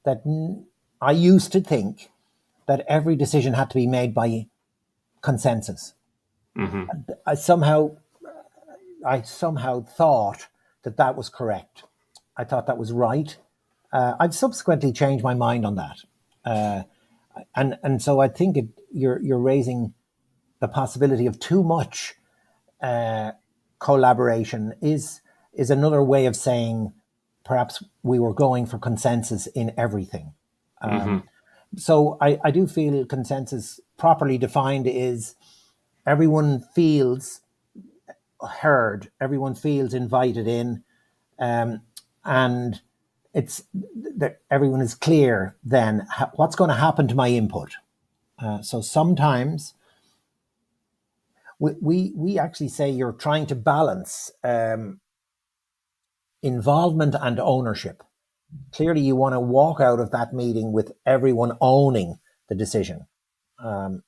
that I used to think that every decision had to be made by consensus. Mm-hmm. I somehow thought that that was correct. I thought that was right. I've subsequently changed my mind on that, and so I think you're raising the possibility of too much collaboration is another way of saying perhaps we were going for consensus in everything. Mm-hmm. So I do feel consensus properly defined is everyone feels heard, everyone feels invited in, and it's that everyone is clear then what's going to happen to my input. So sometimes we actually say you're trying to balance involvement and ownership. Clearly, you want to walk out of that meeting with everyone owning the decision. Um,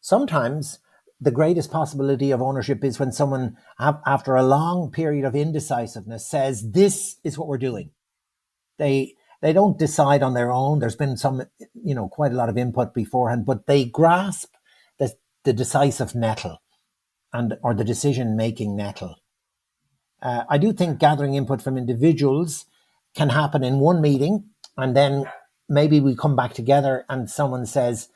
Sometimes the greatest possibility of ownership is when someone, after a long period of indecisiveness, says, "This is what we're doing." They don't decide on their own. There's been some, quite a lot of input beforehand, but they grasp the decisive nettle and or the decision making nettle. I do think gathering input from individuals can happen in one meeting, and then maybe we come back together and someone says,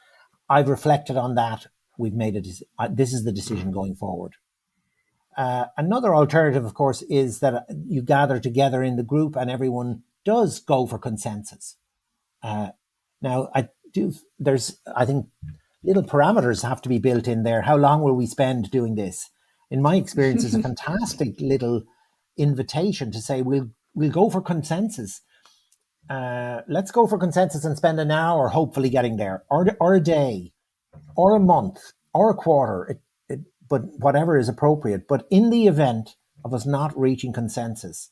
"I've reflected on that. We've made it. This is the decision going forward." Another alternative, of course, is that you gather together in the group and everyone does go for consensus. Now, I think little parameters have to be built in there. How long will we spend doing this? In my experience, is a fantastic little invitation to say we'll go for consensus. Let's go for consensus and spend an hour hopefully getting there, or a day, or a month, or a quarter, but whatever is appropriate. But in the event of us not reaching consensus,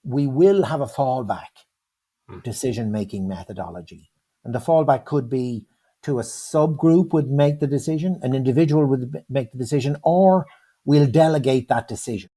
we will have a fallback decision-making methodology. And the fallback could be to a subgroup would make the decision, an individual would make the decision, or we'll delegate that decision.